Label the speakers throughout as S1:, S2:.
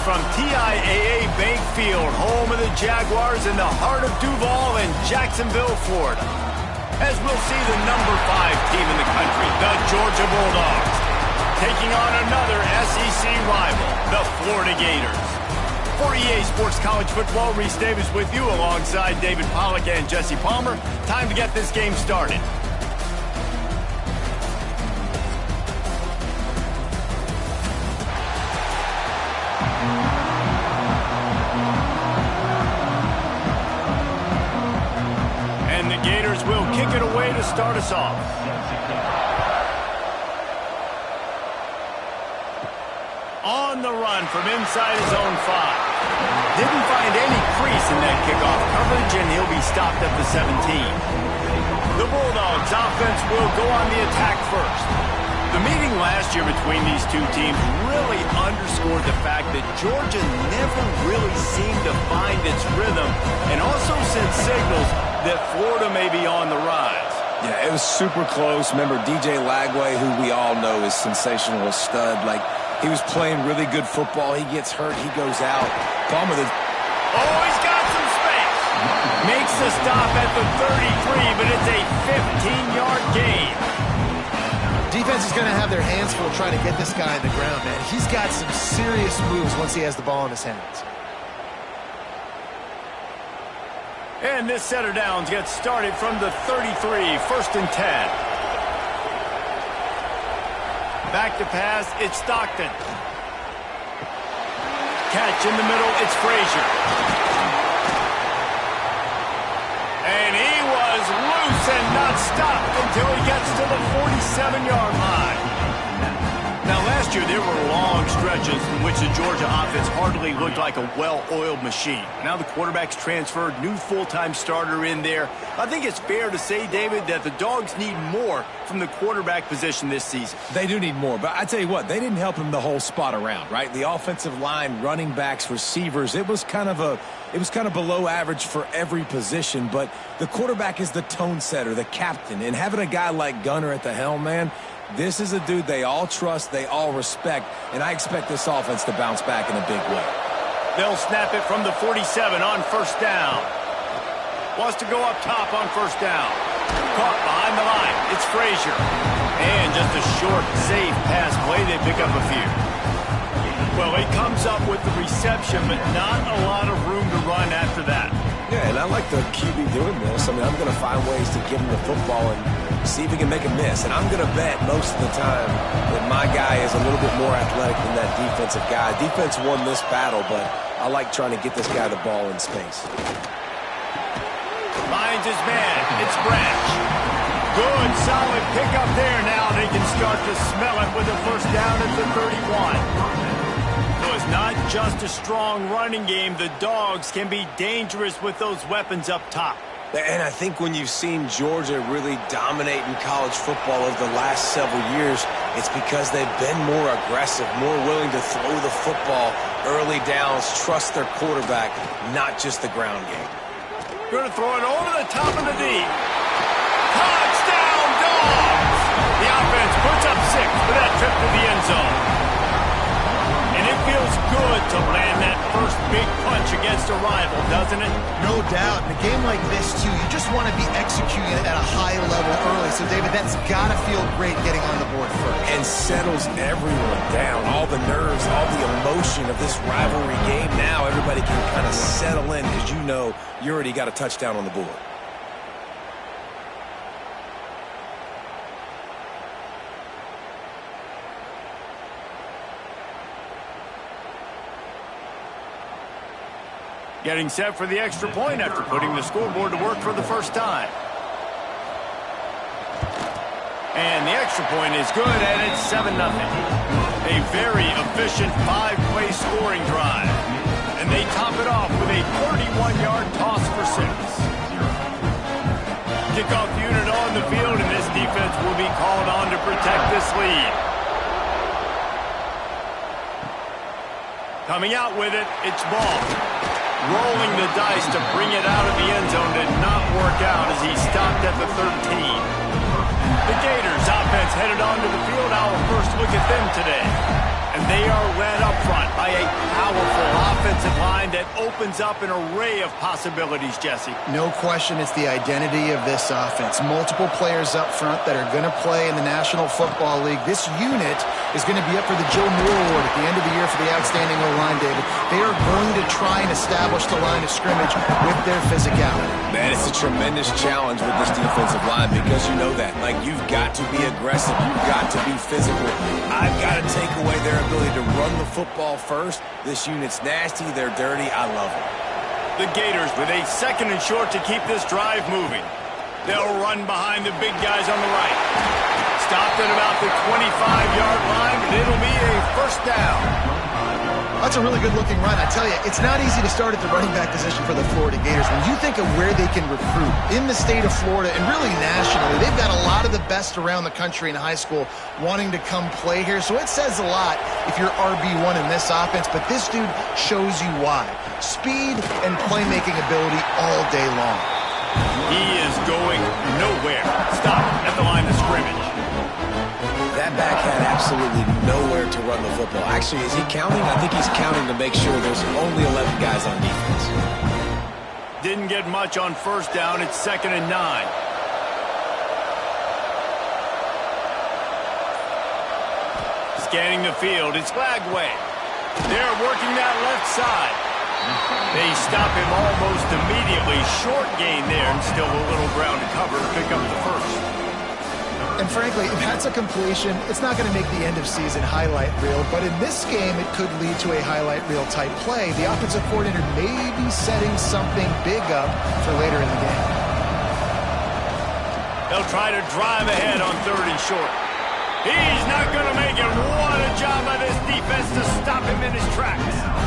S1: from TIAA Bank Field, home of the Jaguars in the heart of Duval in Jacksonville, Florida. As we'll see the number 5 team in the country, the Georgia Bulldogs, taking on another SEC rival, the Florida Gators. For EA Sports College Football, Reese Davis with you alongside David Pollack and Jesse Palmer. Time to get this game started. And the Gators will kick it away to start us off. On the run from inside his own 5. Didn't find any crease in that kickoff coverage, and he'll be stopped at the 17. The Bulldogs offense will go on the attack first. The meeting last year between these two teams really underscored the fact that Georgia never really seemed to find its rhythm, and also sent signals that Florida may be on the rise.
S2: Yeah, it was super close. Remember, DJ Lagway, who we all know is sensational, a stud. Like, he was playing really good football. He gets hurt. He goes out. Palmer,
S1: oh, he's got some space. Makes the stop at the 33, but it's a 15-yard gain.
S3: Defense is going to have their hands full trying to get this guy on the ground, man. He's got some serious moves once he has the ball in his hands.
S1: And this set of downs gets started from the 33, 1st and 10. Back to pass, it's Stockton. Catch in the middle, it's Frazier. And he was loose and not stopped until he gets to the 47-yard line. Now, last year, there were long stretches in which the Georgia offense hardly looked like a well-oiled machine. Now the quarterback's transferred, new full-time starter in there. I think it's fair to say, David, that the Dogs need more from the quarterback position this season.
S2: they do need more, but I tell you what, they didn't help him the whole spot around, right? The offensive line, running backs, receivers, it was kind of below average for every position, but the quarterback is the tone setter, the captain, and having a guy like Gunner at the helm, man, this is a dude they all trust, they all respect, and I expect this offense to bounce back in a big way.
S1: They'll snap it from the 47 on 1st down. Wants to go up top on 1st down. Caught behind the line. It's Frazier. And just a short, safe pass play. They pick up a few. Well, he comes up with the reception, but not a lot of room to run after that.
S2: Yeah, and I like the QB doing this. I mean, I'm going to find ways to give him the football and see if he can make a miss. And I'm going to bet most of the time that my guy is a little bit more athletic than that defensive guy. Defense won this battle, but I like trying to get this guy the ball in space.
S1: Finds his man. It's Branch. Good, solid pickup there. Now they can start to smell it with a 1st down at the 31. So it's not just a strong running game. The Dogs can be dangerous with those weapons up top.
S2: And I think when you've seen Georgia really dominate in college football over the last several years, it's because they've been more aggressive, more willing to throw the football, early downs, trust their quarterback, not just the ground game.
S1: Going to throw it over the top of the deep. Touchdown, Dogs! The offense puts up 6 for that trip to the end zone. And it feels good to land that first big punch against a rival, doesn't it?
S3: No doubt. In a game like this, too, you just want to be executing it at a high level early. So, David, that's got to feel great getting on the board first.
S2: And settles everyone down. All the nerves, all the emotion of this rivalry game. Now everybody can kind of settle in because you know you already got a touchdown on the board.
S1: Getting set for the extra point after putting the scoreboard to work for the first time. And the extra point is good, and it's 7-0. A very efficient 5-play scoring drive. And they top it off with a 31-yard toss for 6. Kickoff unit on the field, and this defense will be called on to protect this lead. Coming out with it, it's Ball. Rolling the dice to bring it out of the end zone did not work out as he stopped at the 13. The Gators offense headed onto the field. Our first look at them today. And they are led up front by a powerful offensive line that opens up an array of possibilities, Jesse.
S3: No question it's the identity of this offense. Multiple players up front that are going to play in the National Football League. This unit is going to be up for the Joe Moore Award at the end of the year for the outstanding O-line, David. They are going to try and establish the line of scrimmage with their physicality.
S2: Man, it's a tremendous challenge with this defensive line because you know that. Like, you've got to be aggressive. You've got to be physical. I've got to take away their ability to run the football first. This unit's nasty. They're dirty. I love them.
S1: The Gators with a 2nd and short to keep this drive moving. They'll run behind the big guys on the right. Stopped at about the 25-yard line, but it'll be a first down.
S3: That's a really good-looking run. I tell you, it's not easy to start at the running back position for the Florida Gators. When you think of where they can recruit in the state of Florida and really nationally, they've got a lot of the best around the country in high school wanting to come play here. So it says a lot if you're RB1 in this offense, but this dude shows you why. Speed and playmaking ability all day long.
S1: He is going nowhere. Stop at the line of scrimmage.
S2: That back had absolutely nowhere to run the football. Actually, is he counting? I think he's counting to make sure there's only 11 guys on defense.
S1: Didn't get much on first down. It's 2nd and 9. Scanning the field. It's Lagway. They're working that left side. They stop him almost immediately. Short gain there and still a little ground to cover to pick up the first.
S3: And frankly, if that's a completion, it's not going to make the end-of-season highlight reel. But in this game, it could lead to a highlight reel type play. The offensive coordinator may be setting something big up for later in the game.
S1: They'll try to drive ahead on 3rd and short. He's not going to make it. What a job by this defense to stop him in his tracks.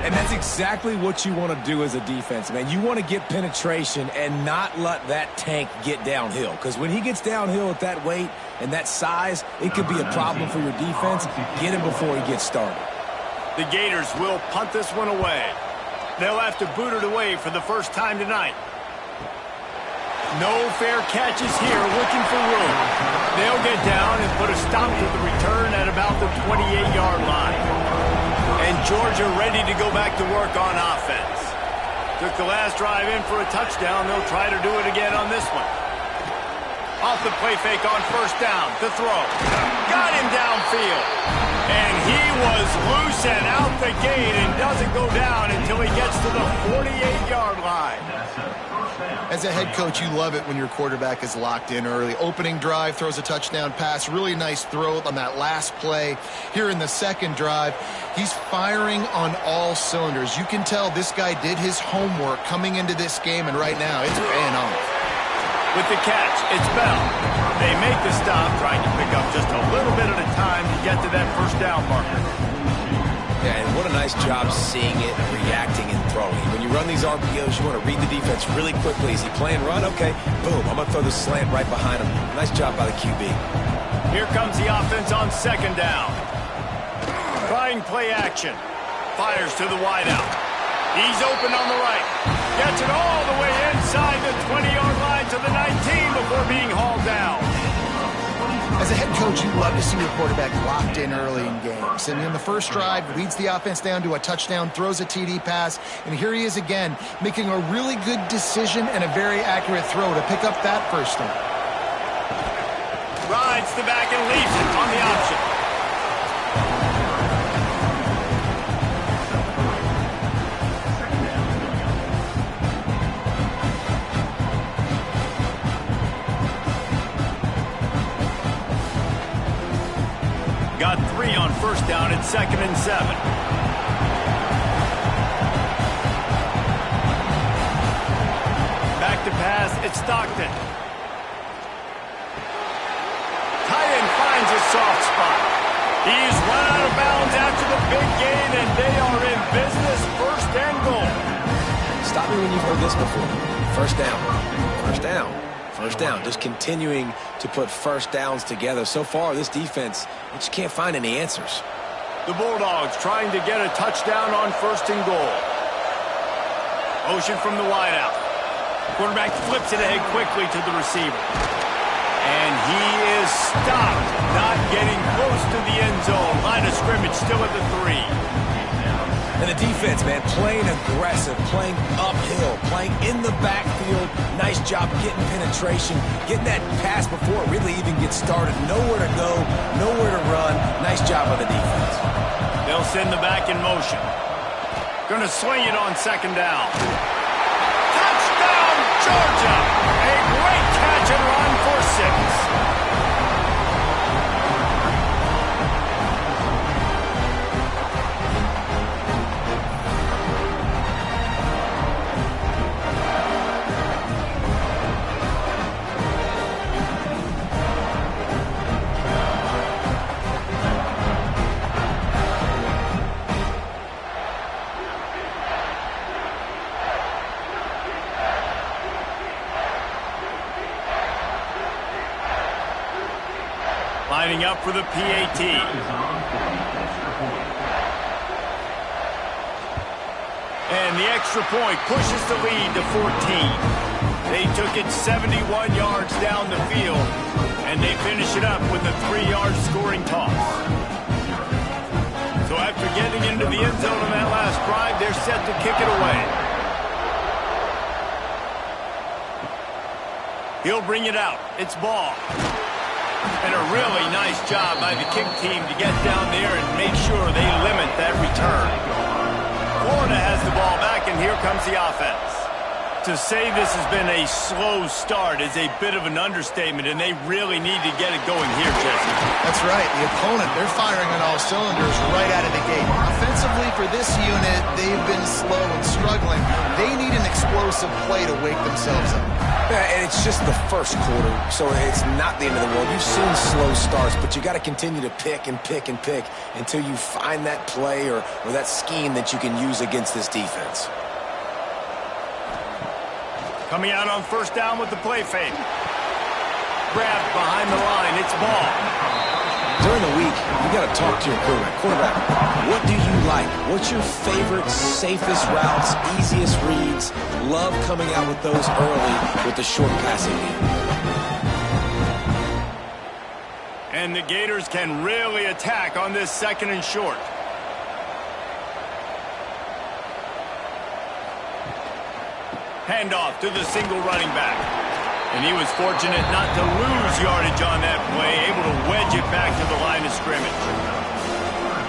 S2: And that's exactly what you want to do as a defense, man. You want to get penetration and not let that tank get downhill. Because when he gets downhill at that weight and that size, it could be a problem for your defense. Get him before he gets started.
S1: The Gators will punt this one away. They'll have to boot it away for the first time tonight. No fair catches here, looking for room. They'll get down and put a stop to the return at about the 28-yard line. And Georgia ready to go back to work on offense. Took the last drive in for a touchdown. They'll try to do it again on this one. Off the play fake on first down. The throw. Got him downfield. And he was loose and out the gate and doesn't go down until he gets to the 48-yard line.
S3: As a head coach, you love it when your quarterback is locked in early. Opening drive, throws a touchdown pass. Really nice throw on that last play. Here in the second drive, he's firing on all cylinders. You can tell this guy did his homework coming into this game, and right now it's paying off.
S1: With the catch, it's Bell. They make the stop, trying to pick up just a little bit at a time to get to that first down marker.
S2: Yeah, and what a nice job seeing it, reacting, and throwing. When you run these RPOs, you want to read the defense really quickly. Is he playing run? Okay, boom. I'm going to throw the slant right behind him. Nice job by the QB.
S1: Here comes the offense on 2nd down. Trying play action. Fires to the wideout. He's open on the right. Gets it all the way inside the 20-yard line to the 19 before being hauled down.
S3: As a head coach, you love to see your quarterback locked in early in games. And in the first drive, leads the offense down to a touchdown, throws a TD pass, and here he is again, making a really good decision and a very accurate throw to pick up that first down.
S1: Rides the back and leaves it on the option. Got 3 on first down at 2nd and 7. Back to pass, it's Stockton. Tight end finds a soft spot. He's run out of bounds after the big gain, and they are in business, 1st and goal.
S2: Stop me when you've heard this before. First down. First down. First down, just continuing to put first downs together. So far, this defense, you just can't find any answers.
S1: The Bulldogs trying to get a touchdown on 1st and goal. Motion from the wideout. Quarterback flips it ahead quickly to the receiver. And he is stopped, not getting close to the end zone. Line of scrimmage still at the 3.
S2: And And the defense, man, playing aggressive, playing uphill, playing in the backfield. Nice job getting penetration, getting that pass before it really even gets started. Nowhere to go, nowhere to run. Nice job by the defense.
S1: They'll send the back in motion. Going to swing it on second down. Touchdown, Georgia! A great catch and run for 6. Lining up for the PAT. And the extra point pushes the lead to 14. They took it 71 yards down the field, and they finish it up with a 3-yard scoring toss. So after getting into the end zone on that last drive, they're set to kick it away. He'll bring it out. It's ball. And a really nice job by the kick team to get down there and make sure they limit that return. Florida has the ball back, and here comes the offense. To say this has been a slow start is a bit of an understatement, and they really need to get it going here, Jesse.
S3: That's right. The opponent, they're firing on all cylinders right out of the gate. Offensively, for this unit, they've been slow and struggling. They need an explosive play to wake themselves up.
S2: Yeah, and it's just the first quarter, so it's not the end of the world. You've seen slow starts, but you got to continue to pick and pick and pick until you find that play or that scheme that you can use against this defense.
S1: Coming out on first down with the play fake. Grabbed behind the line. It's ball.
S2: During the week, you got to talk to your quarterback. What do you like? What's your favorite, safest routes, easiest reads? Love coming out with those early with the short passing game.
S1: And the Gators can really attack on this second and short. Handoff to the single running back. And he was fortunate not to lose yardage on that play, able to wedge it back to the line of scrimmage.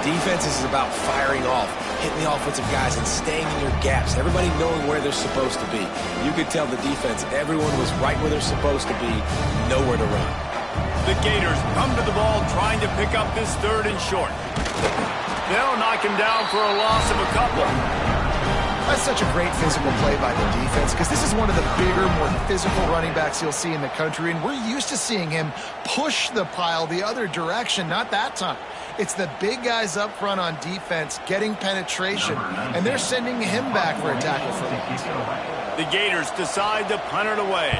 S2: Defense is about firing off, hitting the offensive guys and staying in your gaps, everybody knowing where they're supposed to be. You could tell the defense, everyone was right where they're supposed to be, nowhere to run.
S1: The Gators come to the ball trying to pick up this third and short. They'll knock him down for a loss of a couple.
S3: That's such a great physical play by the defense because this is one of the bigger, more physical running backs you'll see in the country, and we're used to seeing him push the pile the other direction, not that time. It's the big guys up front on defense getting penetration, and they're sending him back for a tackle for loss.
S1: The Gators decide to punt it away.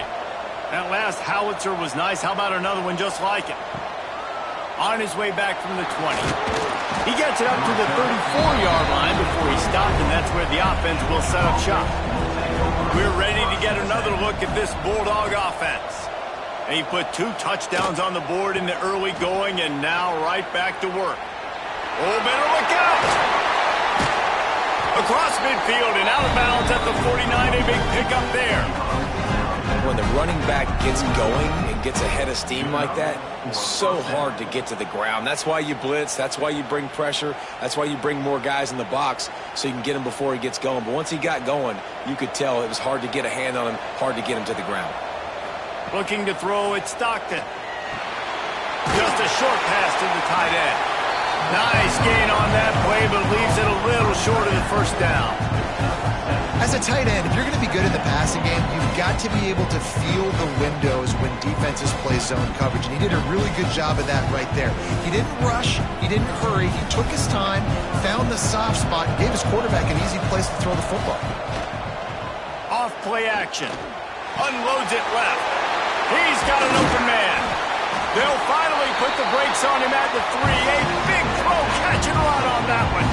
S1: That last howitzer was nice. How about another one just like it? On his way back from the 20. He gets it up to the 34-yard line before he stopped, and that's where the offense will set up shop. We're ready to get another look at this Bulldog offense. And he put 2 touchdowns on the board in the early going, and now right back to work. Oh, better look out! Across midfield and out of bounds at the 49, a big pickup there.
S2: When the running back gets going and gets ahead of steam like that, it's so hard to get to the ground. That's why you blitz. That's why you bring pressure. That's why you bring more guys in the box so you can get him before he gets going. But once he got going, you could tell it was hard to get a hand on him, hard to get him to the ground.
S1: Looking to throw at Stockton. Just a short pass to the tight end. Nice gain on that play, but leaves it a little short of the first down.
S3: As a tight end, if you're going to be good in the passing game, you've got to be able to feel the windows when defenses play zone coverage, and he did a really good job of that right there. He didn't rush, he didn't hurry, he took his time, found the soft spot, and gave his quarterback an easy place to throw the football.
S1: Off play action. Unloads it left. He's got an open man. They'll finally put the brakes on him at the 3. A big throw, catch and run on that one.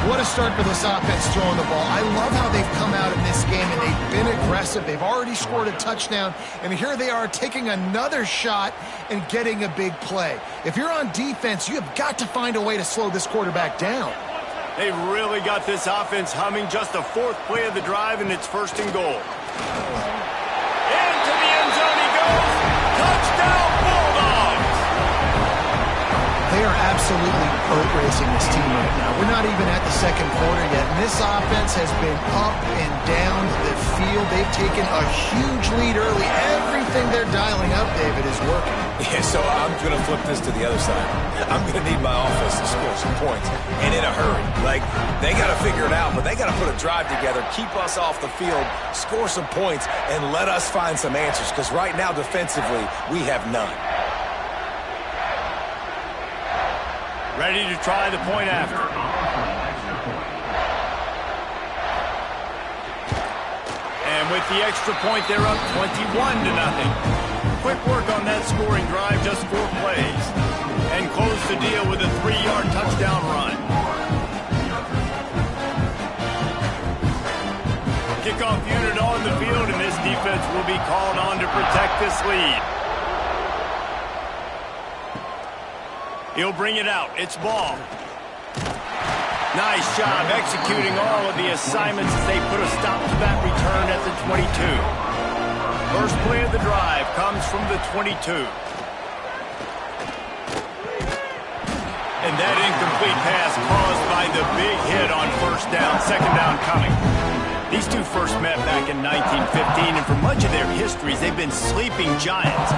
S3: What a start for this offense throwing the ball. I love how they've come out in this game, and they've been aggressive. They've already scored a touchdown, and here they are taking another shot and getting a big play. If you're on defense, you have got to find a way to slow this quarterback down.
S1: They've really got this offense humming. Just the fourth play of the drive, and it's first and goal. Into the end zone he goes. Touchdown, Bulldogs!
S3: They are absolutely boat racing this team right now. We're not even at the second quarter yet, and this offense has been up and down the field. They've taken a huge lead early. Everything they're dialing up, David, is working.
S2: Yeah, so I'm going to flip this to the other side. I'm going to need my offense to score some points, and in a hurry. Like, they got to figure it out, but they got to put a drive together, keep us off the field, score some points, and let us find some answers, because right now, defensively, we have none.
S1: Ready to try the point after. And with the extra point, they're up 21-0. Quick work on that scoring drive, just 4 plays. And close the deal with a 3-yard touchdown run. Kickoff unit on the field, and this defense will be called on to protect this lead. He'll bring it out. It's ball. Nice job executing all of the assignments as they put a stop to that return at the 22. First play of the drive comes from the 22. And that incomplete pass caused by the big hit on first down. Second down coming. These two first met back in 1915, and for much of their histories, they've been sleeping giants.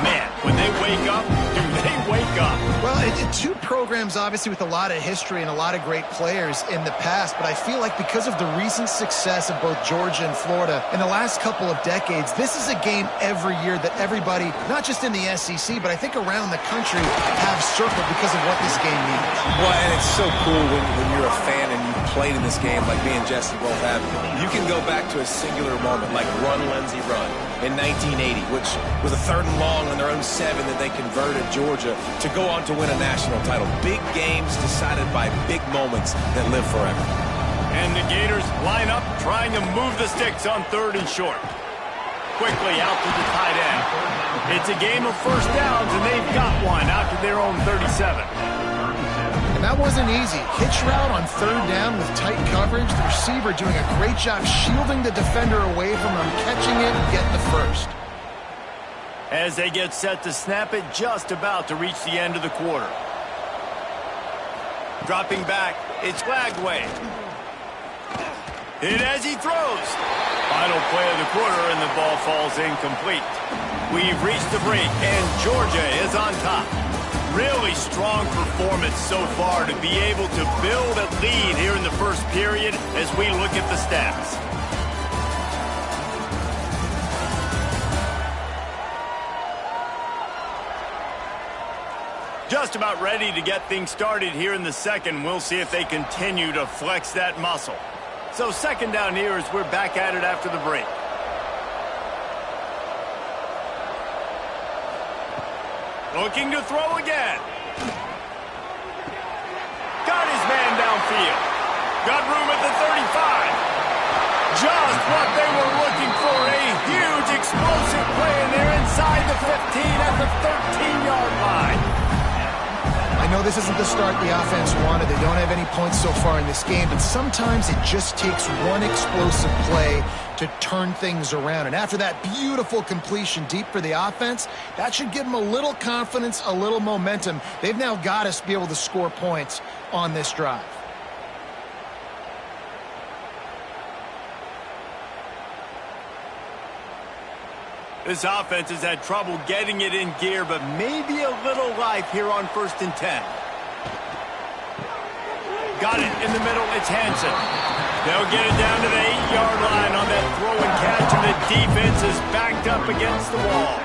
S1: Man, when they wake up, do they wake up?
S3: Well, two programs, obviously, with a lot of history and a lot of great players in the past, but I feel like because of the recent success of both Georgia and Florida in the last couple of decades, this is a game every year that everybody, not just in the SEC, but I think around the country, have circled because of what this game means.
S2: Well, and it's so cool when you're a fan and you played in this game like me and Jesse both have. You can go back to a singular moment like Run, Lindsey, Run in 1980, which was a 3rd and long on their own 7 that they converted Georgia to go on to win a national title. Big games decided by big moments that live forever.
S1: And the Gators line up trying to move the sticks on 3rd and short. Quickly out to the tight end. It's a game of first downs, and they've got one out to their own 37.
S3: And that wasn't easy. Hitch route on 3rd down with tight coverage. The receiver doing a great job shielding the defender away from him, catching it and getting the first.
S1: As they get set to snap it, just about to reach the end of the quarter. Dropping back, it's Lagway. Hit as he throws. Final play of the quarter, and the ball falls incomplete. We've reached the break, and Georgia is on top. Really strong performance so far to be able to build a lead here in the first period as we look at the stats. Just about ready to get things started here in the second. We'll see if they continue to flex that muscle. So second down here as we're back at it after the break. Looking to throw again. Got his man downfield. Got room at the 35. Just what they were looking for. A huge explosive play, and they're inside the 15 at the 13-yard line.
S3: I know this isn't the start the offense wanted. They don't have any points so far in this game, but sometimes it just takes one explosive play to turn things around. And after that beautiful completion deep for the offense, that should give them a little confidence, a little momentum. They've now got us to be able to score points on this drive.
S1: This offense has had trouble getting it in gear, but maybe a little life here on 1st and 10. Got it in the middle. It's Hansen. They'll get it down to the 8-yard line on that throw and catch, and the defense is backed up against the wall.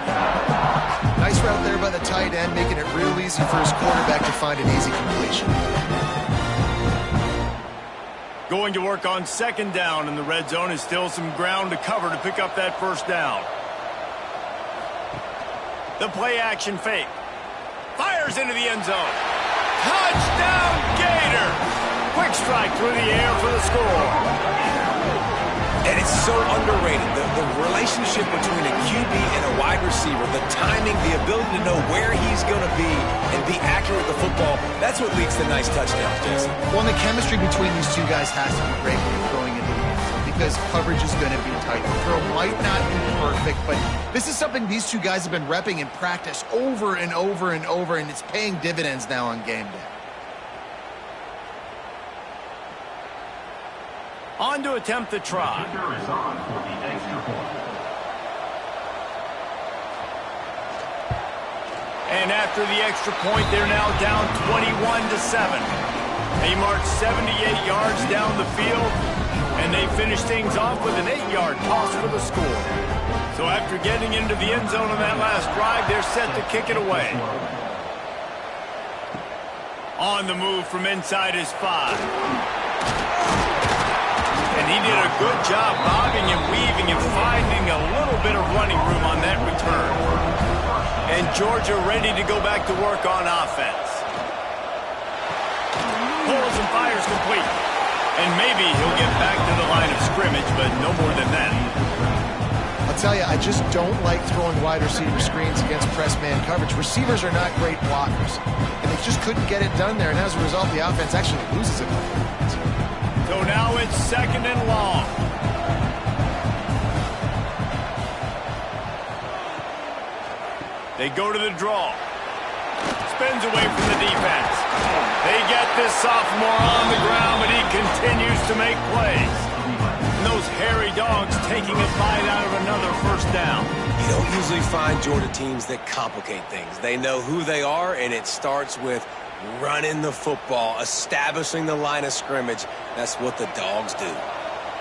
S3: Nice route there by the tight end, making it real easy for his quarterback to find an easy completion.
S1: Going to work on 2nd down, and the red zone is still some ground to cover to pick up that 1st down. The play-action fake. Fires into the end zone. Touchdown, Gators! Quick strike through the air for the score.
S2: And It's so underrated. The relationship between a QB and a wide receiver, the timing, the ability to know where he's going to be and be accurate with the football, that's what leads to nice touchdowns, Jason.
S3: Well, and the chemistry between these two guys has to be great when you're throwing into the end zone because coverage is going to be tight. The throw might not be perfect, but this is something these two guys have been repping in practice over and over and over, and it's paying dividends now on game day.
S1: On to attempt the try. And after the extra point, they're now down 21-7. They march 78 yards down the field, and they finish things off with an 8-yard toss for the score. So after getting into the end zone on that last drive, they're set to kick it away. On the move from inside his 5. And he did a good job bobbing and weaving and finding a little bit of running room on that return. And Georgia ready to go back to work on offense. Pulls and fires complete. And maybe he'll get back to the line of scrimmage, but no more than that.
S3: I'll tell you, I just don't like throwing wide receiver screens against press man coverage. Receivers are not great blockers, and they just couldn't get it done there. And as a result, the offense actually loses it.
S1: So now it's 2nd and long. They go to the draw. Spins away from the defense. They get this sophomore on the ground, but he continues to make plays. And those hairy dogs taking a bite out of another first down.
S2: You don't usually find Georgia teams that complicate things. They know who they are, and it starts with running the football, establishing the line of scrimmage. That's what the Dogs do.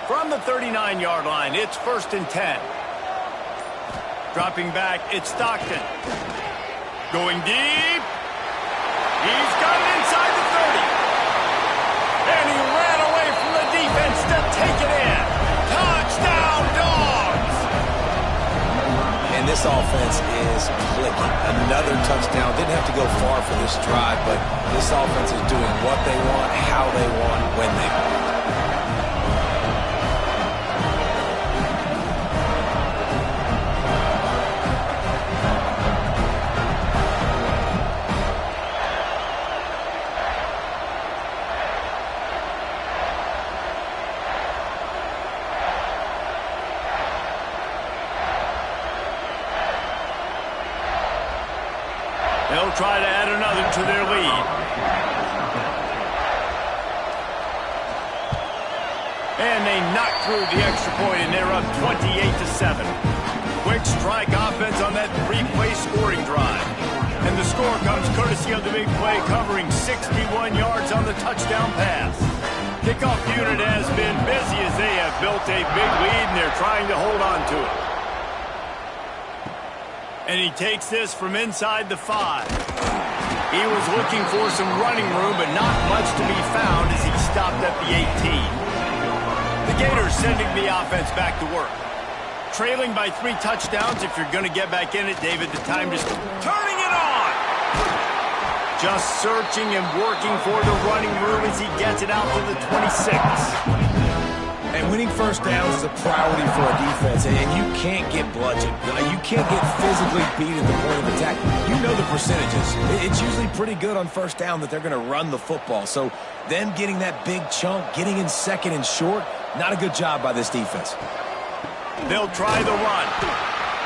S1: From the 39-yard line, it's 1st and 10. Dropping back, it's Stockton. Going deep. He's got it inside the 30. And he ran away from the defense to take it in. Touchdown, Dogs!
S2: And this offense is clicking. Another touchdown. Didn't have to go far for this drive, but this offense is doing what they want, how they want, when they want.
S1: They'll try to add another to their lead. And they knock through the extra point, and they're up 28-7. Quick strike offense on that 3-play scoring drive. And the score comes courtesy of the big play, covering 61 yards on the touchdown pass. Kickoff unit has been busy as they have built a big lead, and they're trying to hold on to it. And he takes this from inside the 5. He was looking for some running room, but not much to be found as he stopped at the 18. The Gators sending the offense back to work. Trailing by 3 touchdowns. If you're going to get back in it, David, the time to turning it on. Just searching and working for the running room as he gets it out to the 26.
S2: And winning first downs is a priority for a defense, and you can't get bludgeoned. You can't get physically beat at the point of attack. You know the percentages. It's usually pretty good on first down that they're going to run the football. So then getting that big chunk, getting in 2nd and short, not a good job by this defense.
S1: They'll try the run.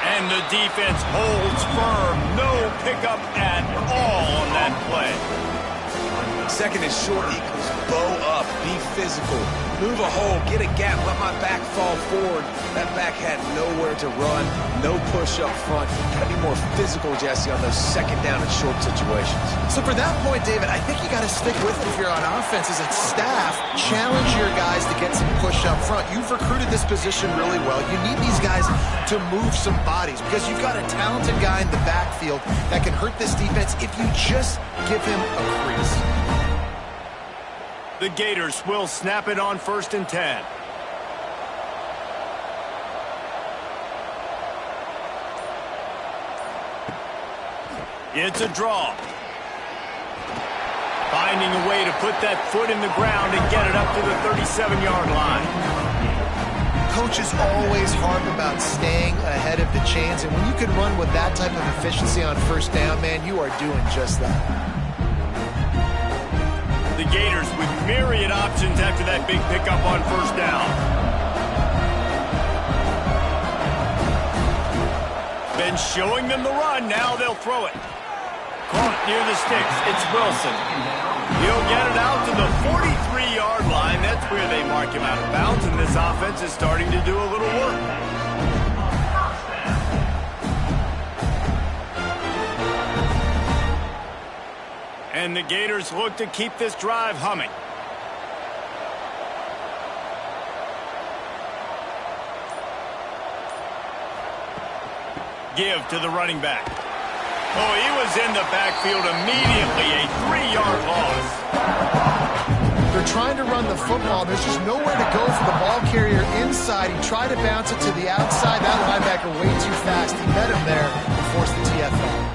S1: And the defense holds firm. No pickup at all on that play.
S2: 2nd and short equals bow up, be physical, move a hole, get a gap, let my back fall forward. That back had nowhere to run, no push up front. Got to be more physical, Jesse, on those 2nd down and short situations.
S3: So for that point, David, I think you got to stick with it if you're on offense as a staff. Challenge your guys to get some push up front. You've recruited this position really well. You need these guys to move some bodies because you've got a talented guy in the backfield that can hurt this defense if you just give him a crease.
S1: The Gators will snap it on 1st and 10. It's a draw. Finding a way to put that foot in the ground and get it up to the 37-yard line.
S3: coaches always harp about staying ahead of the chains, and when you can run with that type of efficiency on first down, man, you are doing just that.
S1: The Gators with myriad options after that big pickup on first down. Been showing them the run, now they'll throw it. Caught near the sticks, it's Wilson. He'll get it out to the 43-yard line. That's where they mark him out of bounds, and this offense is starting to do a little work. And the Gators look to keep this drive humming. Give to the running back. Oh, he was in the backfield immediately, a 3-yard loss.
S3: They're trying to run the football. There's just nowhere to go for the ball carrier inside. He tried to bounce it to the outside. That linebacker way too fast. He met him there and forced the TFL.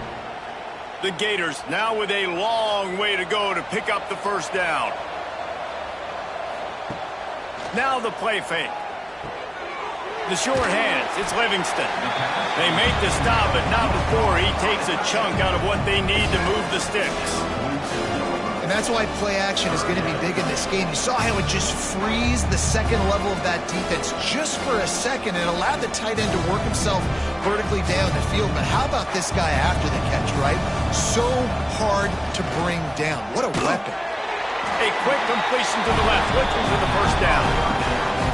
S1: The Gators now with a long way to go to pick up the first down. Now the play fake. The short hands, it's Livingston. They make the stop, but not before he takes a chunk out of what they need to move the sticks.
S3: And that's why play action is going to be big in this game. You saw how it just frees the second level of that defense just for a second and allowed the tight end to work himself vertically down the field. But how about this guy after the catch, right? So hard to bring down. What a weapon.
S1: A quick completion to the left, looking for the first down.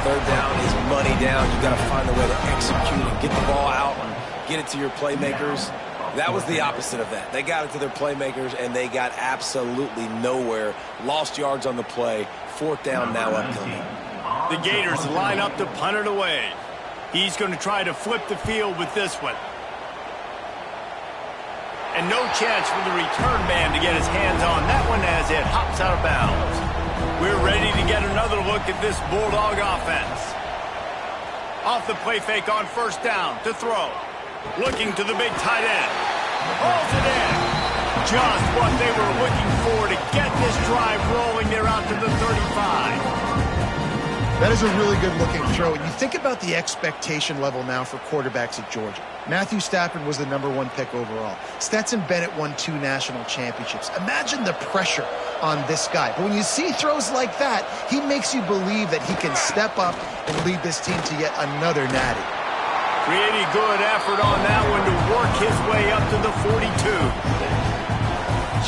S2: Third down is money down. You got to find a way to execute and get the ball out and get it to your playmakers. That was the opposite of that. They got it to their playmakers, and they got absolutely nowhere. Lost yards on the play. Fourth down now upcoming.
S1: The Gators line up to punt it away. He's going to try to flip the field with this one. And no chance for the return man to get his hands on that one as it hops out of bounds. We're ready to get another look at this Bulldog offense. Off the play fake on first down to throw. Looking to the big tight end. Hauls it in. Just what they were looking for to get this drive rolling. They're out to the 35.
S3: That is a really good-looking throw. And you think about the expectation level now for quarterbacks at Georgia. Matthew Stafford was the #1 pick overall. Stetson Bennett won 2 national championships. Imagine the pressure on this guy. But when you see throws like that, he makes you believe that he can step up and lead this team to yet another natty.
S1: Pretty good effort on that one to work his way up to the 42.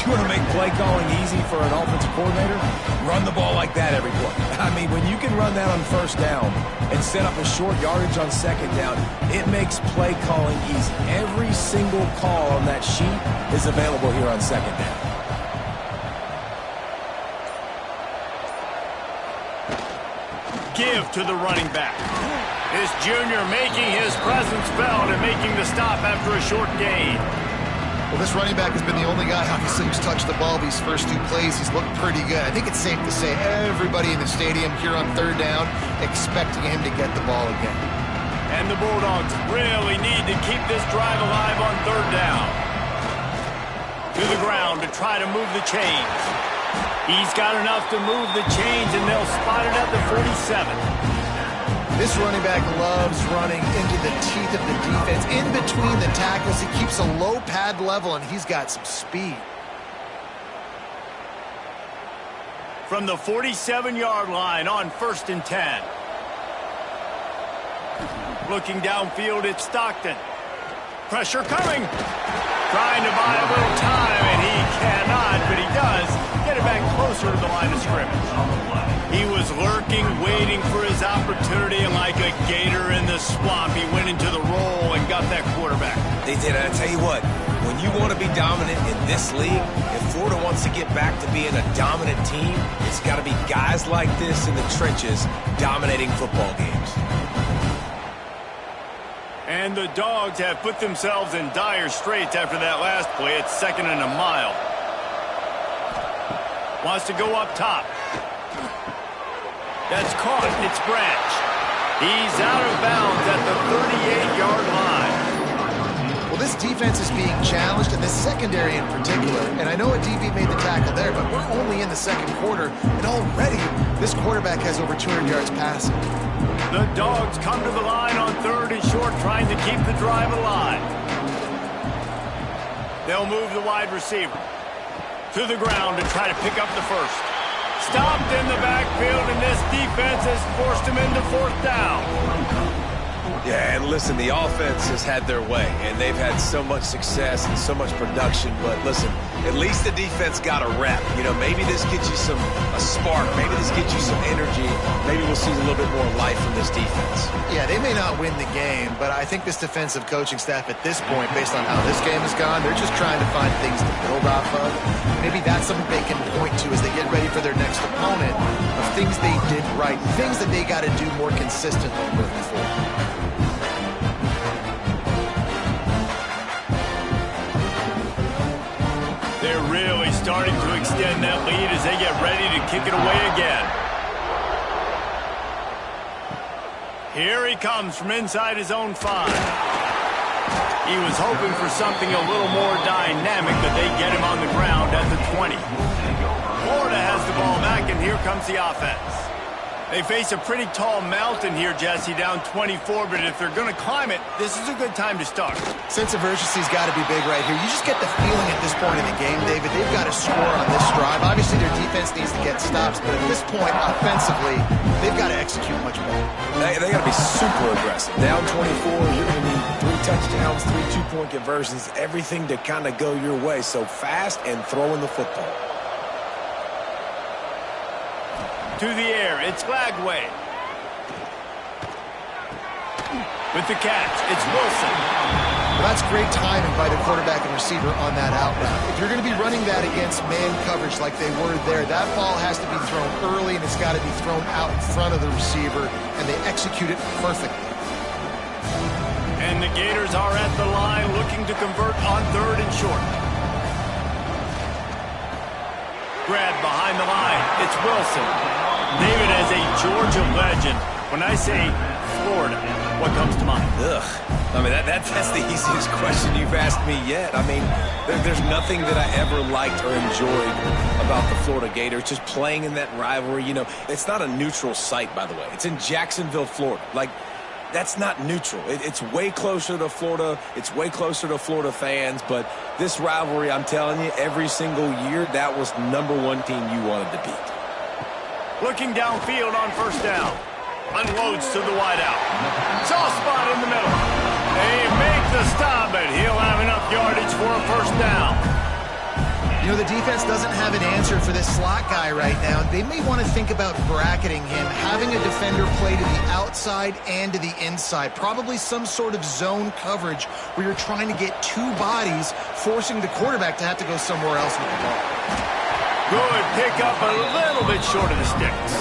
S2: You want to make play calling easy for an offensive coordinator? Run the ball like that every play. I mean, when you can run that on first down and set up a short yardage on second down, it makes play calling easy. Every single call on that sheet is available here on second down.
S1: Give to the running back. This junior making his presence felt and making the stop after a short gain.
S3: Well, this running back has been the only guy, obviously, who's touched the ball these first 2 plays. He's looked pretty good. I think it's safe to say everybody in the stadium here on third down expecting him to get the ball again.
S1: And the Bulldogs really need to keep this drive alive on third down. To the ground to try to move the chains. He's got enough to move the chains, and they'll spot it at the 47.
S3: This running back loves running into the teeth of the defense. In between the tackles, he keeps a low pad level, and he's got some speed.
S1: From the 47-yard line on 1st and 10. Looking downfield, it's Stockton. Pressure coming. Trying to buy a little time, and he cannot, but he does get it back closer to the line of scrimmage. He was lurking, waiting for his opportunity, and like a gator in the swamp, he went into the roll and got that quarterback.
S2: They did, and I tell you what, when you want to be dominant in this league, if Florida wants to get back to being a dominant team, it's got to be guys like this in the trenches dominating football games.
S1: And the Dogs have put themselves in dire straits after that last play. It's 2nd and a mile. Wants to go up top. That's caught. It's Branch. He's out of bounds at the 38-yard line.
S3: Well, this defense is being challenged, and this secondary in particular. And I know a DB made the tackle there, but we're only in the second quarter, and already this quarterback has over 200 yards passing.
S1: The Dogs come to the line on 3rd and short, trying to keep the drive alive. They'll move the wide receiver to the ground to try to pick up the first. Stopped in the backfield, and this defense has forced him into 4th down.
S2: Yeah, and listen, the offense has had their way, and they've had so much success and so much production. But listen, at least the defense got a rep. You know, maybe this gets you a spark. Maybe this gets you some energy. Maybe we'll see a little bit more life from this defense.
S3: Yeah, they may not win the game, but I think this defensive coaching staff at this point, based on how this game has gone, they're just trying to find things to build off of. Maybe that's something they can point to as they get ready for their next opponent, of things they did right, things that they got to do more consistently moving forward.
S1: They're really starting to extend that lead as they get ready to kick it away again. Here he comes from inside his own 5. He was hoping for something a little more dynamic, but they get him on the ground at the 20. Florida has the ball back, and here comes the offense. They face a pretty tall mountain here, Jesse, down 24, but if they're going to climb it, this is a good time to start.
S3: Sense of urgency's got to be big right here. You just get the feeling at this point in the game, David, they've got to score on this drive. Obviously, their defense needs to get stops, but at this point, offensively, they've got to execute much better.
S2: They got to be super aggressive. Down 24, you're going to need 3 touchdowns, 3 two-point conversions, everything to kind of go your way. So fast and throwing the football.
S1: To the air, it's Glagway. With the catch, it's Wilson.
S3: Well, that's great timing by the quarterback and receiver on that out route. If you're going to be running that against man coverage like they were there, that ball has to be thrown early, and it's got to be thrown out in front of the receiver, and they execute it perfectly.
S1: And the Gators are at the line looking to convert on 3rd and short. Grab behind the line, it's Wilson. David, as a Georgia legend, when I say Florida, what comes to mind?
S2: Ugh. I mean, that's the easiest question you've asked me yet. I mean, there's nothing that I ever liked or enjoyed about the Florida Gators, just playing in that rivalry. You know, it's not a neutral site, by the way. It's in Jacksonville, Florida. Like, that's not neutral. It's way closer to Florida. It's way closer to Florida fans. But this rivalry, I'm telling you, every single year, that was #1 team you wanted to beat.
S1: Looking downfield on 1st down. Unloads to the wideout. Soft spot in the middle. They make the stop, but he'll have enough yardage for a 1st down.
S3: You know, the defense doesn't have an answer for this slot guy right now. They may want to think about bracketing him, having a defender play to the outside and to the inside. Probably some sort of zone coverage where you're trying to get 2 bodies, forcing the quarterback to have to go somewhere else with the ball.
S1: Good pickup, a little bit short of the sticks.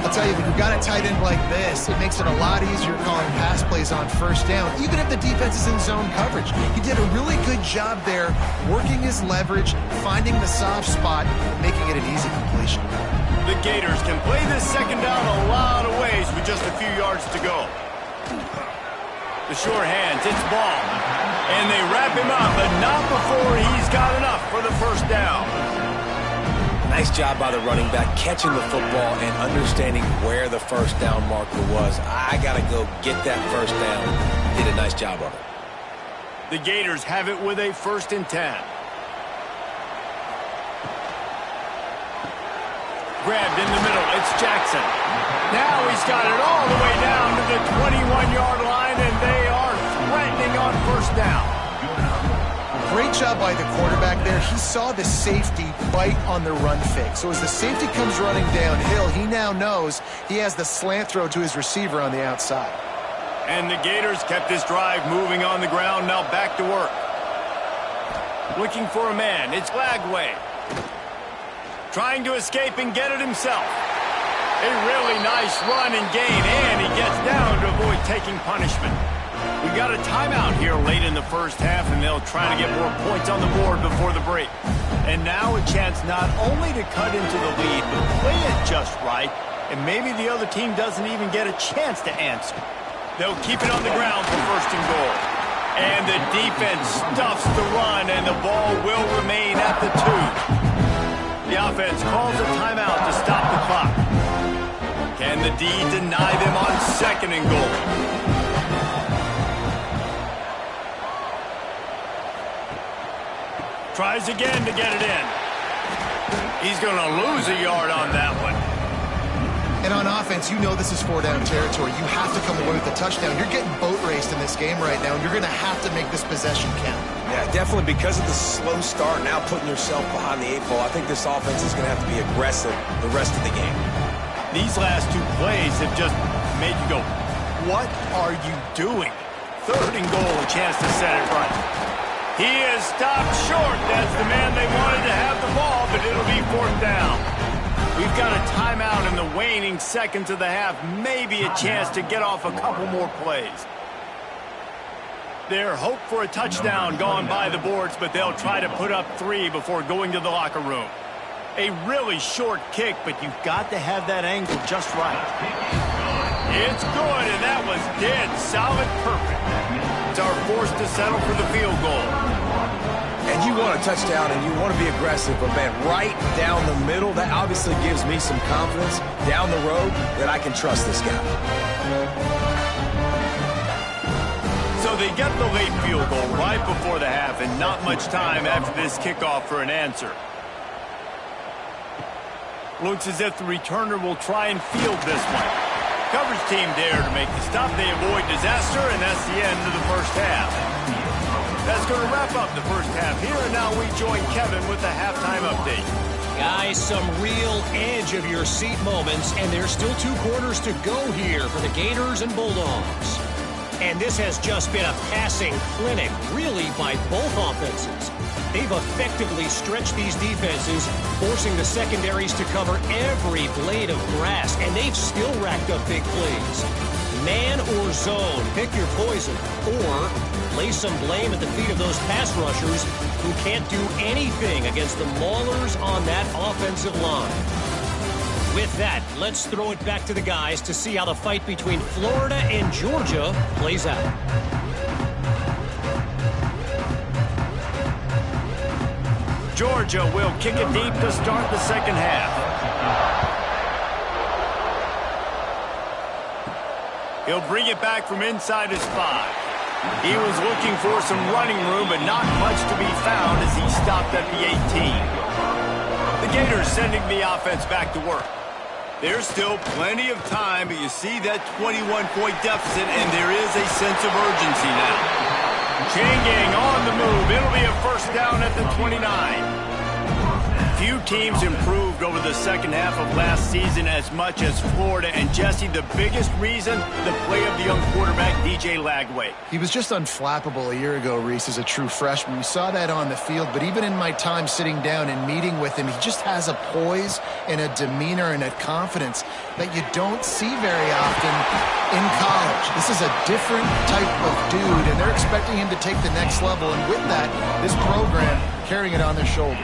S3: I'll tell you, when you've got a tight end like this, it makes it a lot easier calling pass plays on 1st down, even if the defense is in zone coverage. He did a really good job there, working his leverage, finding the soft spot, making it an easy completion.
S1: The Gators can play this 2nd down a lot of ways with just a few yards to go. The short hands, it's Ball. And they wrap him up, but not before he's got enough for the 1st down.
S2: Nice job by the running back, catching the football and understanding where the 1st down marker was. I got to go get that 1st down. Did a nice job of it.
S1: The Gators have it with a 1st and 10. Grabbed in the middle, it's Jackson. Now he's got it all the way down to the 21-yard line, and they are threatening on 1st down.
S3: Great job by the quarterback there. He saw the safety bite on the run fake. So as the safety comes running downhill, he now knows he has the slant throw to his receiver on the outside.
S1: And the Gators kept this drive moving on the ground, now back to work. Looking for a man, it's Glagway. Trying to escape and get it himself. A really nice run and gain, and he gets down to avoid taking punishment. We got a timeout here late in the 1st half, and they'll try to get more points on the board before the break. And now a chance not only to cut into the lead, but play it just right, and maybe the other team doesn't even get a chance to answer. They'll keep it on the ground for 1st and goal. And the defense stuffs the run, and the ball will remain at the 2. The offense calls a timeout to stop the clock. Can the D deny them on 2nd and goal. Tries again to get it in. He's going to lose a yard on that one.
S3: And on offense, you know this is 4-down territory. You have to come away with a touchdown. You're getting boat raced in this game right now, and you're going to have to make this possession count.
S2: Yeah, definitely because of the slow start, now putting yourself behind the 8 ball. I think this offense is going to have to be aggressive the rest of the game.
S1: These last 2 plays have just made you go, what are you doing? 3rd and goal, a chance to set it right. He is stopped short. That's the man they wanted to have the ball, but it'll be 4th down. We've got a timeout in the waning seconds of the half. Maybe a chance to get off a couple more plays. Their hope for a touchdown gone by the boards, but they'll try to put up 3 before going to the locker room. A really short kick, but you've got to have that angle just right. It's good, and that was dead solid perfect. It's our forced to settle for the field goal.
S2: And you want a touchdown, and you want to be aggressive, but, man, right down the middle, that obviously gives me some confidence down the road that I can trust this guy.
S1: So they get the late field goal right before the half, and not much time after this kickoff for an answer. Looks as if the returner will try and field this one. Coverage team there to make the stop. They avoid disaster, and that's the end of the first half. That's going to wrap up the first half here, and now we join Kevin with the halftime update.
S4: Guys, some real edge-of-your-seat moments, and there's still 2 quarters to go here for the Gators and Bulldogs. And this has just been a passing clinic, really, by both offenses. They've effectively stretched these defenses, forcing the secondaries to cover every blade of grass, and they've still racked up big plays. Man or zone, pick your poison, or lay some blame at the feet of those pass rushers who can't do anything against the maulers on that offensive line. With that, let's throw it back to the guys to see how the fight between Florida and Georgia plays out.
S1: Georgia will kick it deep to start the second half. He'll bring it back from inside his 5. He was looking for some running room, but not much to be found as he stopped at the 18. The Gators sending the offense back to work. There's still plenty of time, but you see that 21-point deficit, and there is a sense of urgency now. Chain gang on the move. It'll be a first down at the 29. Few teams improved over the second half of last season as much as Florida. And, Jesse, the biggest reason, the play of the young quarterback, DJ Lagway.
S3: He was just unflappable a year ago, Reese, as a true freshman. We saw that on the field, but even in my time sitting down and meeting with him, he just has a poise and a demeanor and a confidence that you don't see very often in college. This is a different type of dude, and they're expecting him to take the next level. And with that, this program carrying it on their shoulders.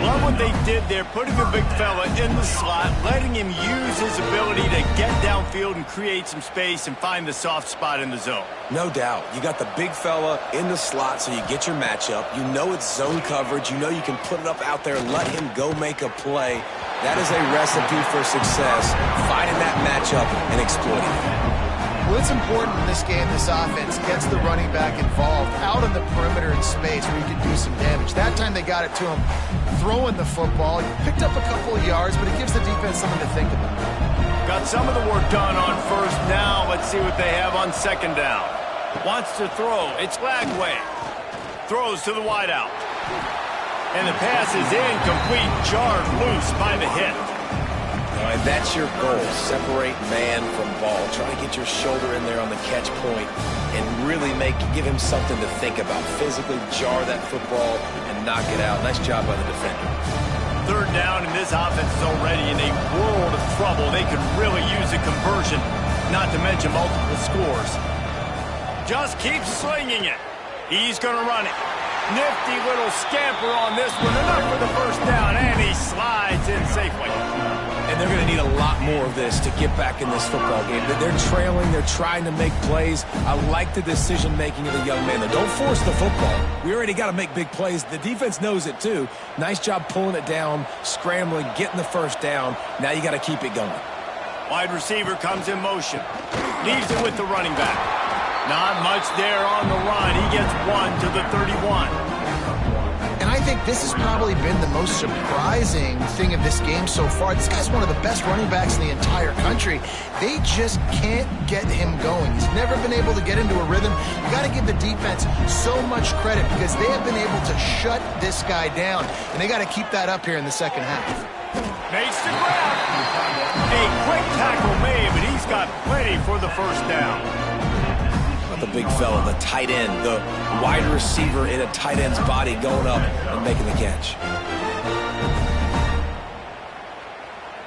S1: Love what they did there, putting the big fella in the slot, letting him use his ability to get downfield and create some space and find the soft spot in the zone.
S2: No doubt. You got the big fella in the slot, so you get your matchup. You know it's zone coverage. You know you can put it up out there, let him go make a play. That is a recipe for success, finding that matchup and exploiting it.
S3: Well, it's important in this game, this offense gets the running back involved out on the perimeter in space where you can do some damage. That time they got it to him throwing the football. He picked up a couple of yards, but it gives the defense something to think about.
S1: Got some of the work done on first. Now let's see what they have on second down. Wants to throw. It's Lagway. Throws to the wideout. And the pass is incomplete, jarred loose by the hit.
S2: All right, that's your goal. Separate man from ball. Try to get your shoulder in there on the catch point and really give him something to think about. Physically jar that football and knock it out. Nice job by the defender.
S1: Third down, and this offense is already in a world of trouble. They could really use a conversion, not to mention multiple scores. Just keep slinging it. He's going to run it. Nifty little scamper on this one. Enough for the first down, and he slides in safely.
S2: And they're going to need a lot more of this to get back in this football game. They're trailing. They're trying to make plays. I like the decision-making of the young man. Don't force the football. We already got to make big plays. The defense knows it, too. Nice job pulling it down, scrambling, getting the first down. Now you got to keep it going.
S1: Wide receiver comes in motion. Leaves it with the running back. Not much there on the run. He gets 1 to the 31.
S3: And I think this has probably been the most surprising thing of this game so far. This guy's one of the best running backs in the entire country. They just can't get him going. He's never been able to get into a rhythm. You got to give the defense so much credit because they have been able to shut this guy down. And they got to keep that up here in the second half.
S1: Makes the grab. A quick tackle made, but he's got plenty for the first down.
S2: The big fella, the tight end, the wide receiver in a tight end's body going up and making the catch.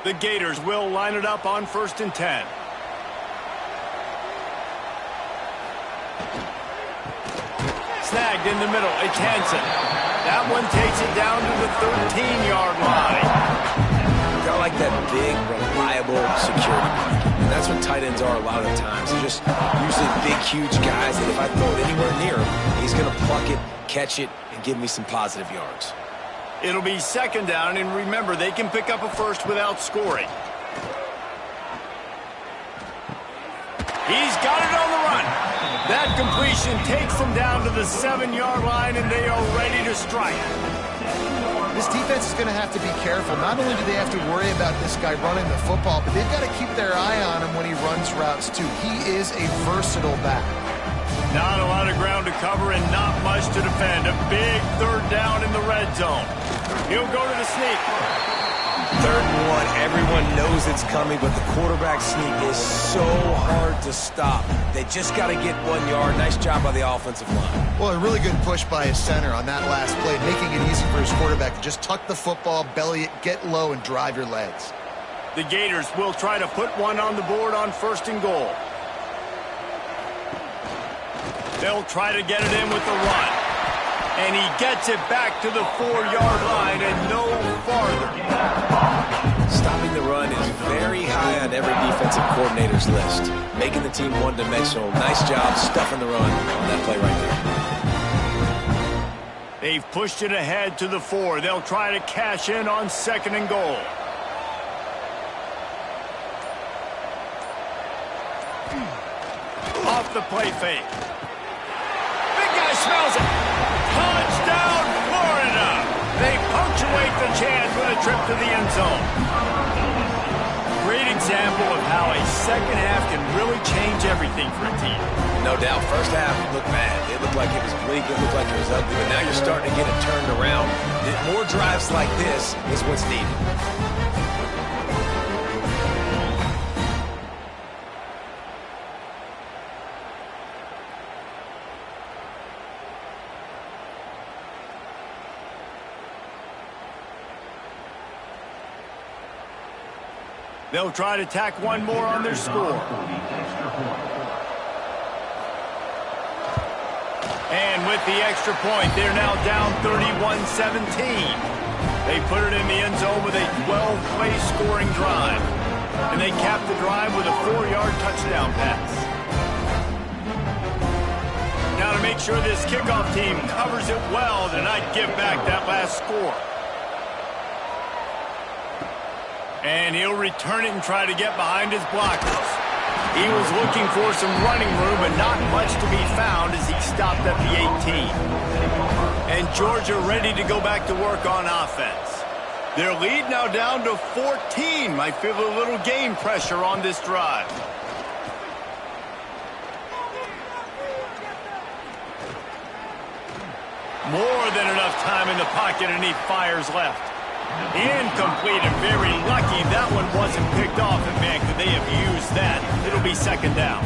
S1: The Gators will line it up on 1st and 10. Snagged in the middle. It's Hansen. That one takes it down to the 13-yard line.
S2: Got like that big, reliable security blanket. And that's what tight ends are a lot of the times. They're just usually big, huge guys that if I throw it anywhere near him, he's going to pluck it, catch it, and give me some positive yards.
S1: It'll be 2nd down, and remember, they can pick up a first without scoring. He's got it on the run. That completion takes them down to the 7-yard line, and they are ready to strike.
S3: This defense is going to have to be careful. Not only do they have to worry about this guy running the football, but they've got to keep their eye on him when he runs routes, too. He is a versatile back.
S1: Not a lot of ground to cover and not much to defend. A big 3rd down in the red zone. He'll go to the sneak.
S2: 3rd and 1. Everyone knows it's coming, but the quarterback sneak is so hard to stop. They just got to get 1 yard. Nice job by the offensive line.
S3: Well, a really good push by his center on that last play, making it easy for his quarterback to just tuck the football, belly it, get low, and drive your legs.
S1: The Gators will try to put one on the board on 1st and goal. They'll try to get it in with the run. And he gets it back to the 4-yard line and no farther.
S2: Stopping the run is very high on every defensive coordinator's list. Making the team one-dimensional. Nice job stuffing the run on that play right there.
S1: They've pushed it ahead to the 4. They'll try to cash in on 2nd and goal. Off the play fake. Big guy smells it. Touchdown, Florida! They punctuate the chance with a trip to the end zone. Great example of how a second half can really change everything for a team.
S2: No doubt. First half looked bad. It looked like it was bleak. It looked like it was ugly. But now you're starting to get it turned around. More drives like this is what's needed.
S1: They'll try to tack one more on their score. And with the extra point, they're now down 31-17. They put it in the end zone with a 12-play scoring drive. And they cap the drive with a 4-yard touchdown pass. Now to make sure this kickoff team covers it well to not give back that last score. And he'll return it and try to get behind his blockers. He was looking for some running room, but not much to be found as he stopped at the 18. And Georgia ready to go back to work on offense. Their lead now down to 14. Might feel a little game pressure on this drive. More than enough time in the pocket, and he fires left. Incomplete, and very lucky that one wasn't picked off. And man, could they have used that? It'll be 2nd down.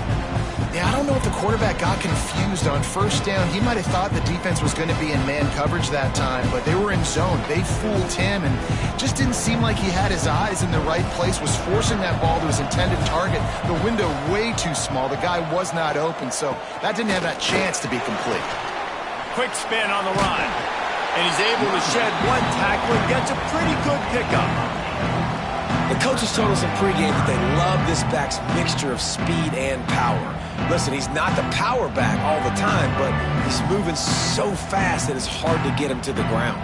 S3: Yeah, I don't know if the quarterback got confused on 1st down. He might have thought the defense was going to be in man coverage that time, but they were in zone. They fooled him, and just didn't seem like he had his eyes in the right place, was forcing that ball to his intended target. The window way too small. The guy was not open, so that didn't have that chance to be complete.
S1: Quick spin on the run. And he's able to shed one tackle and gets a pretty good pickup.
S2: The coaches told us in pregame that they love this back's mixture of speed and power. Listen, he's not the power back all the time, but he's moving so fast that it's hard to get him to the ground.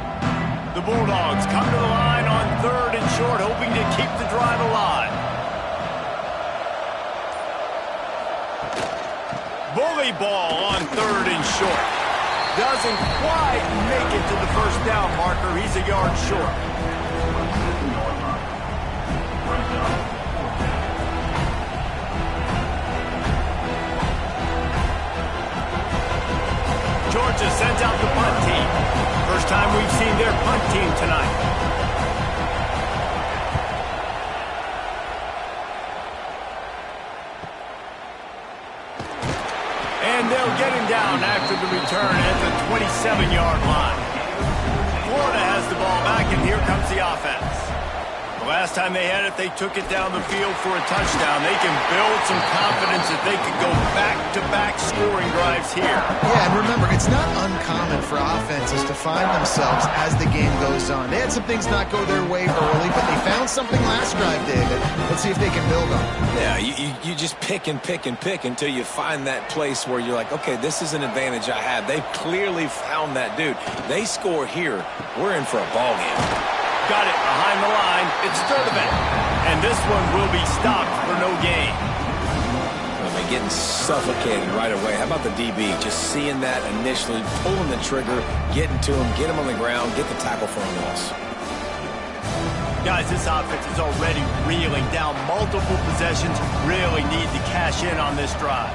S1: The Bulldogs come to the line on 3rd and short, hoping to keep the drive alive. early ball on 3rd and short. Doesn't quite make it to the first down marker. He's a yard short. Georgia sends out the punt team. First time we've seen their punt team tonight. And they'll get him down after the return at the 27-yard line. Florida has the ball back, and here comes the offense. The last time they had it, they took it down the field for a touchdown. They can build some confidence that they could go back-to-back scoring drives here.
S3: Yeah, and remember, it's not uncommon for offenses to find themselves as the game goes on. They had some things not go their way early, but they found something last drive, David. Let's see if they can build on it.
S2: Yeah, you just pick and pick and pick until you find that place where you're like, okay, this is an advantage I have. They've clearly found that dude. They score here, we're in for a ball game.
S1: Got it behind the line. It's 3rd and 10. And this one will be stopped for no gain.
S2: They're getting suffocated right away. How about the DB? Just seeing that initially, pulling the trigger, getting to him, get him on the ground, get the tackle for a loss.
S1: Guys, this offense is already reeling down multiple possessions. Really need to cash in on this drive.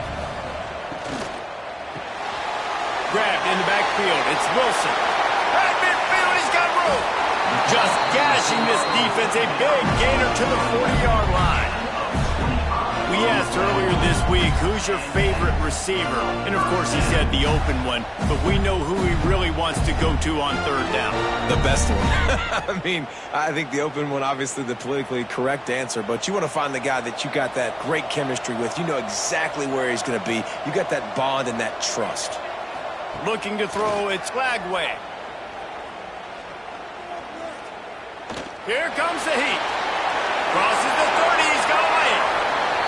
S1: Grabbed in the backfield. It's Wilson. At midfield, he's got room. Just gashing this defense. A big gainer to the 40-yard line. We asked earlier this week, who's your favorite receiver? And, of course, he said the open one. But we know who he really wants to go to on 3rd down.
S2: The best one. I mean, I think the open one, obviously the politically correct answer. But you want to find the guy that you got that great chemistry with. You know exactly where he's going to be. You got that bond and that trust.
S1: Looking to throw, it's Flagway. Here comes the heat. Crosses the 30, he's got away.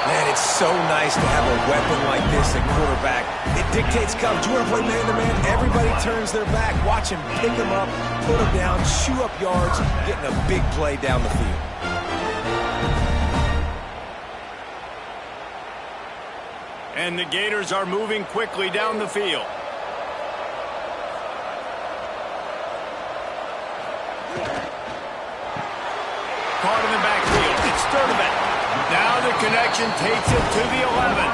S2: Man, it's so nice to have a weapon like this at quarterback. It dictates coverage. You want to play man-to-man? Everybody turns their back. Watch him pick him up, put him down, chew up yards, getting a big play down the field.
S1: And the Gators are moving quickly down the field. Caught in the backfield. It's 3rd and 10. Now the connection takes it to the 11.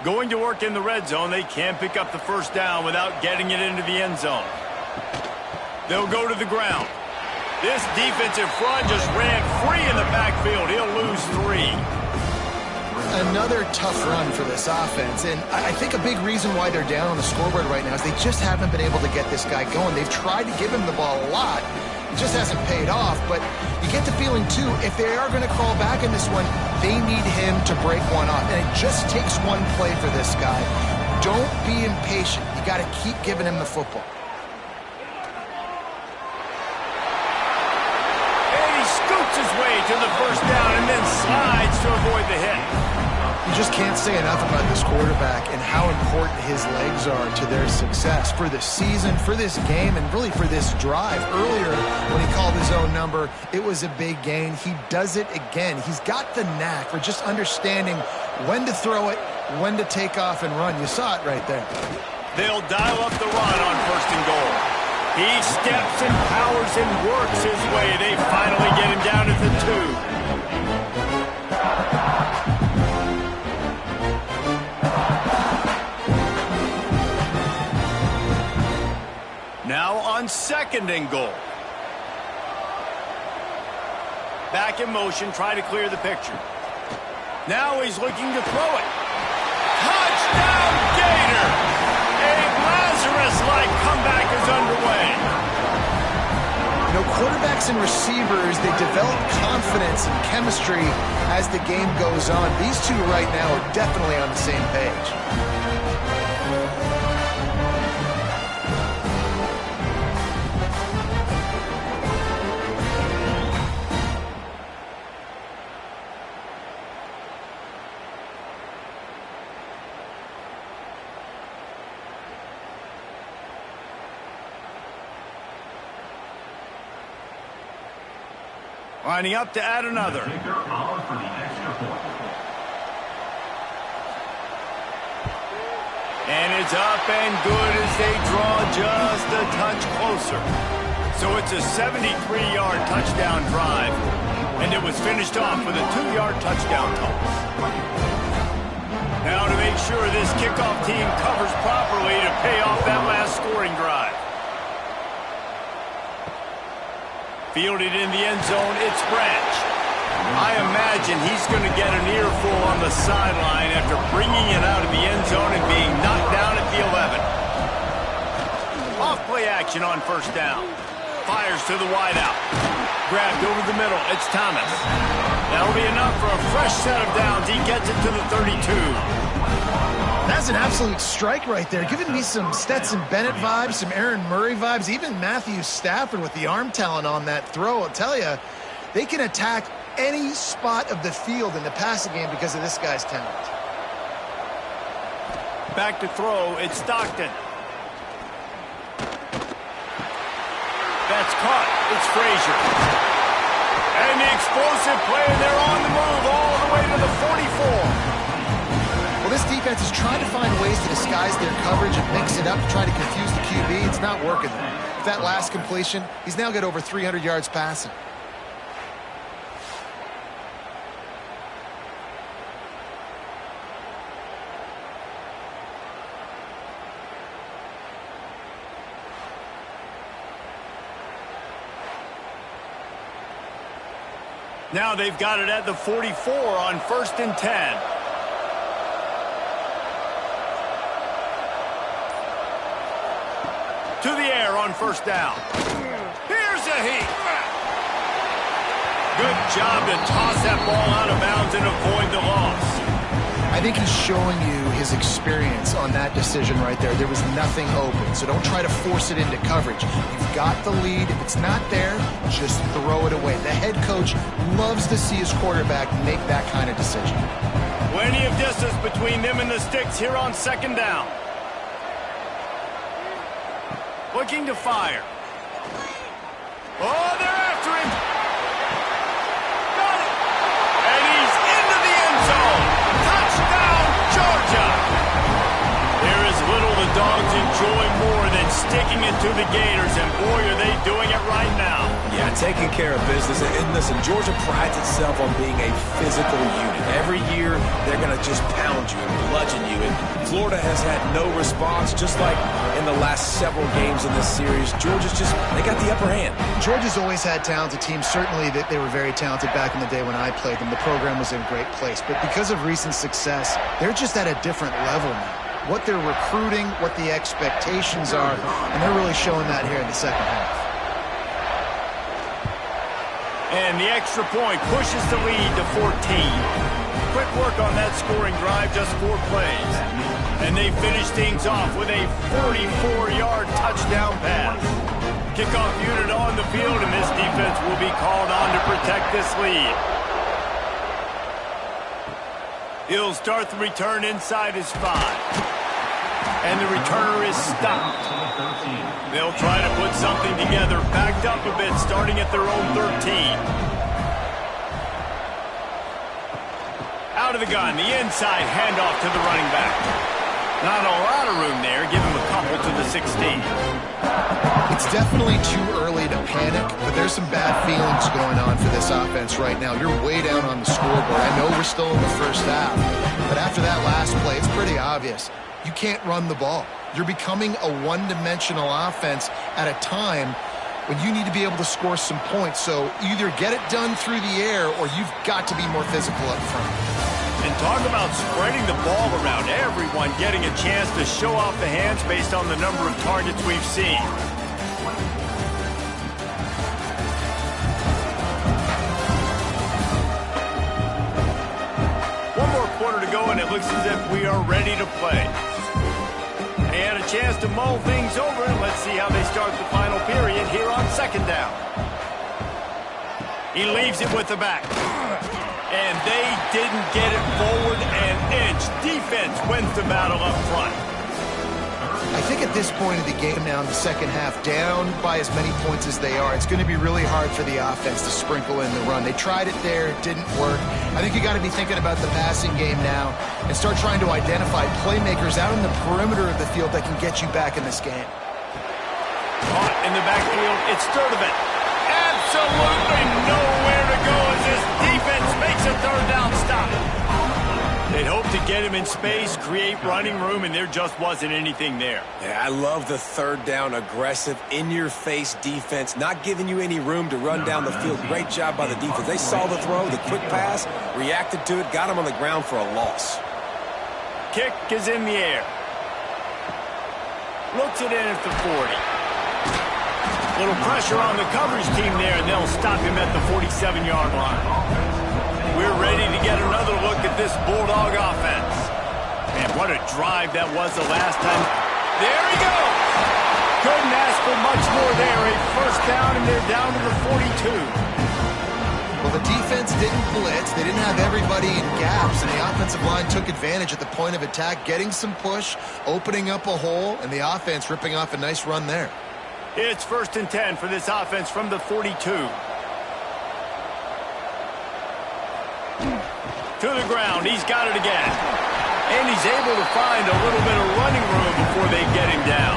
S1: Going to work in the red zone. They can't pick up the first down without getting it into the end zone. They'll go to the ground. This defensive front just ran free in the backfield. He'll lose 3.
S3: Another tough run for this offense, and I think a big reason why they're down on the scoreboard right now is they just haven't been able to get this guy going. They've tried to give him the ball a lot. It just hasn't paid off, but you get the feeling, too, if they are going to crawl back in this one, they need him to break one off, and it just takes one play for this guy. Don't be impatient. You got to keep giving him the football.
S1: And he scoots his way to the first down and then slides to avoid the hit.
S3: You just can't say enough about this quarterback and how important his legs are to their success for the season, for this game, and really for this drive. Earlier, when he called his own number, it was a big gain. He does it again. He's got the knack for just understanding when to throw it, when to take off and run. You saw it right there.
S1: They'll dial up the run on 1st and goal. He steps and powers and works his way. They finally get him down at the 2. Now on 2nd and goal. Back in motion, try to clear the picture. Now he's looking to throw it. Touchdown, Gator! A Lazarus-like comeback is underway.
S3: You know, quarterbacks and receivers, they develop confidence and chemistry as the game goes on. These two right now are definitely on the same page.
S1: Lining up to add another. And it's up and good as they draw just a touch closer. So it's a 73-yard touchdown drive. And it was finished off with a 2-yard touchdown toss. Now to make sure this kickoff team covers properly to pay off that last scoring drive. Fielded in the end zone, it's Branch. I imagine he's going to get an earful on the sideline after bringing it out of the end zone and being knocked down at the 11. Off play action on first down. Fires to the wideout. Grabbed over the middle, it's Thomas. That'll be enough for a fresh set of downs. He gets it to the 32.
S3: That's an absolute strike right there, giving me some Stetson Bennett vibes, some Aaron Murray vibes, even Matthew Stafford with the arm talent on that throw. I'll tell you, they can attack any spot of the field in the passing game because of this guy's talent.
S1: Back to throw, it's Stockton. That's caught, it's Frazier. And the explosive play, and they're on the move all the way to the 44.
S3: Well, this defense is trying to find ways to disguise their coverage and mix it up to try to confuse the QB. It's not working there. With that last completion, he's now got over 300 yards passing.
S1: Now they've got it at the 44 on 1st and 10. To the air on first down. Here's a heat. Good job to toss that ball out of bounds and avoid the loss.
S3: I think he's showing you his experience on that decision right there. There was nothing open, so don't try to force it into coverage. You've got the lead. If it's not there, just throw it away. The head coach loves to see his quarterback make that kind of decision.
S1: Plenty of distance between them and the sticks here on 2nd down. Looking to fire. Oh, they're after him. Got it. And he's into the end zone. Touchdown, Georgia. There is little the Dogs enjoy more than sticking it to the Gators, and boy, are they doing it right now.
S2: Yeah, taking care of business. And listen, Georgia prides itself on being a physical unit. Every year, they're going to just pound you and bludgeon you. And Florida has had no response, just like in the last several games in this series. Georgia's just, they got the upper hand.
S3: Georgia's always had talented teams. Certainly that they were very talented back in the day when I played them. The program was in a great place. But because of recent success, they're just at a different level now. What they're recruiting, what the expectations are, and they're really showing that here in the second half.
S1: And the extra point pushes the lead to 14. Quick work on that scoring drive, just 4 plays. And they finish things off with a 44-yard touchdown pass. Kickoff unit on the field, and this defense will be called on to protect this lead. He'll start the return inside his 5. And the returner is stopped. They'll try to put something together, backed up a bit, starting at their own 13. Out of the gun, the inside handoff to the running back. Not a lot of room there. Give him a couple to the 16.
S3: It's definitely too early to panic, but there's some bad feelings going on for this offense right now. You're way down on the scoreboard. I know we're still in the first half, but after that last play, it's pretty obvious. You can't run the ball. You're becoming a one-dimensional offense at a time when you need to be able to score some points. So either get it done through the air or you've got to be more physical up front.
S1: And talk about spreading the ball around, everyone getting a chance to show off the hands based on the number of targets we've seen. One more quarter to go, and it looks as if we are ready to play. They had a chance to mull things over. Let's see how they start the final period here on 2nd down. He leaves it with the back. And they didn't get it forward an inch. Defense wins the battle up front.
S3: I think at this point of the game now in the second half, down by as many points as they are, it's going to be really hard for the offense to sprinkle in the run. They tried it there, it didn't work. I think you got to be thinking about the passing game now and start trying to identify playmakers out in the perimeter of the field that can get you back in this game.
S1: Caught in the backfield, it's Sturdivant. Absolutely nowhere to go as this defense makes a third down stop. They'd hope to get him in space, create running room, and there just wasn't anything there.
S2: Yeah, I love the third down, aggressive, in-your-face defense, not giving you any room to run down the field. Great job by the defense. They saw the throw, the quick pass, reacted to it, got him on the ground for a loss.
S1: Kick is in the air. Looks it in at the 40. Little pressure on the coverage team there, and they'll stop him at the 47-yard line. We're ready to get another look at this Bulldog offense. And what a drive that was the last time. There he goes. Couldn't ask for much more there. A first down, and they're down to the 42.
S3: Well, the defense didn't blitz. They didn't have everybody in gaps, and the offensive line took advantage at the point of attack, getting some push, opening up a hole, and the offense ripping off a nice run there.
S1: It's 1st and 10 for this offense from the 42. To the ground, he's got it again. And he's able to find a little bit of running room before they get him down.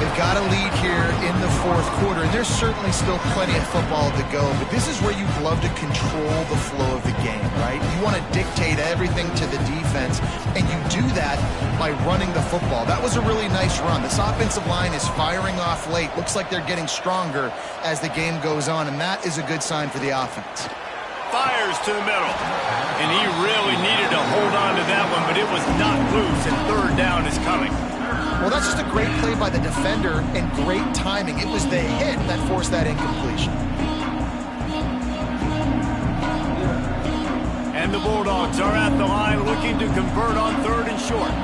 S3: They've got a lead here in the fourth quarter, and there's certainly still plenty of football to go, but this is where you'd love to control the flow of the game, right? You want to dictate everything to the defense, and you do that by running the football. That was a really nice run. This offensive line is firing off late. Looks like they're getting stronger as the game goes on, and that is a good sign for the offense.
S1: Fires to the middle. And he really needed to hold on to that one, but it was not loose, and third down is coming.
S3: Well, that's just a great play by the defender and great timing. It was the hit that forced that incompletion.
S1: And the Bulldogs are at the line looking to convert on 3rd and short.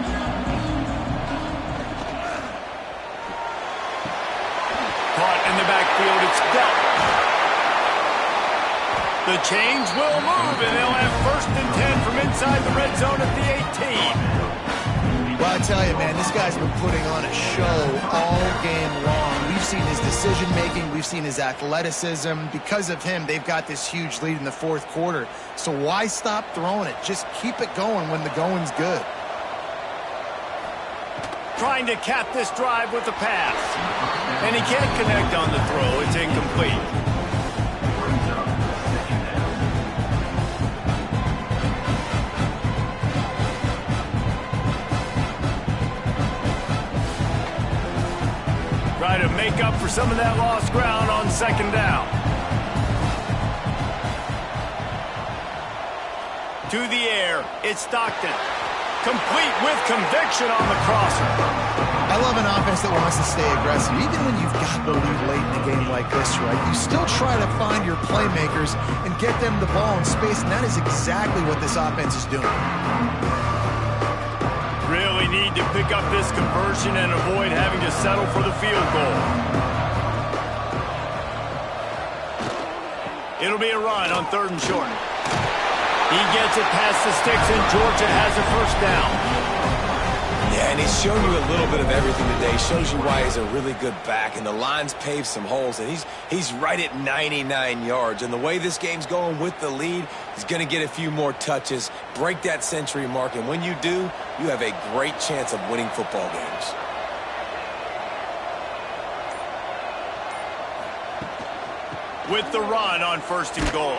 S1: Caught in the backfield, it's dealt. The chains will move, and they'll have 1st and 10 from inside the red zone at the 18.
S3: Well, I tell you, man, this guy's been putting on a show all game long. We've seen his decision-making. We've seen his athleticism. Because of him, they've got this huge lead in the fourth quarter. So why stop throwing it? Just keep it going when the going's good.
S1: Trying to cap this drive with the pass. And he can't connect on the throw. It's incomplete. Try to make up for some of that lost ground on 2nd down. To the air, it's Stockton. Complete with conviction on the crosser.
S3: I love an offense that wants to stay aggressive. Even when you've got the lead late in a game like this, right, you still try to find your playmakers and get them the ball in space, and that is exactly what this offense is doing.
S1: Really need to pick up this conversion and avoid having to settle for the field goal. It'll be a run on 3rd and short. He gets it past the sticks, and Georgia has a 1st down.
S2: Yeah, and he's shown you a little bit of everything today. Shows you why he's a really good back, and the line's paved some holes, and he's right at 99 yards. And the way this game's going with the lead, he's going to get a few more touches, break that century mark, and when you do, you have a great chance of winning football games.
S1: With the run on 1st and goal.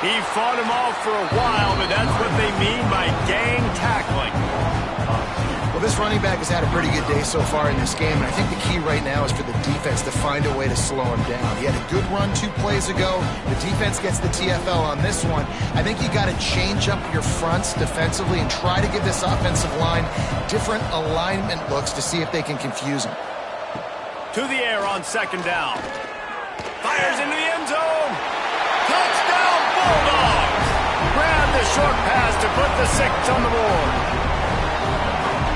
S1: He fought him off for a while, but that's what they mean by gang tackling.
S3: Well, this running back has had a pretty good day so far in this game, and I think the key right now is for the defense to find a way to slow him down. He had a good run 2 plays ago. The defense gets the TFL on this one. I think you got to change up your fronts defensively and try to give this offensive line different alignment looks to see if they can confuse him.
S1: To the air on 2nd down. Fires into the end zone. Touchdown, Bulldogs! Grab the short pass to put the 6 on the board.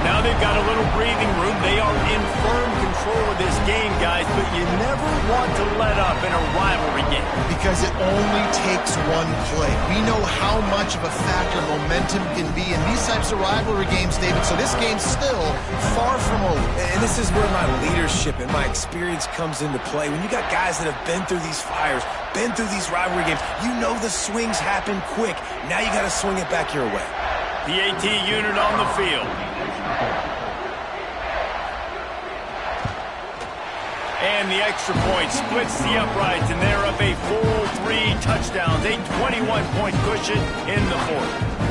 S1: Now they've they've got a little breathing room. They are in firm control of this game, guys, but you never want to let up in a rivalry game.
S3: Because it only takes one play. We know how much of a factor momentum can be in these types of rivalry games, David, so this game's still far from over.
S2: And this is where my leadership and my experience comes into play. When you got guys that have been through these fires, been through these rivalry games, you know the swings happen quick. Now you got to swing it back your way.
S1: The AT unit on the field. And the extra point splits the uprights, and they're up a full 3 touchdowns, a 21-point cushion in the fourth.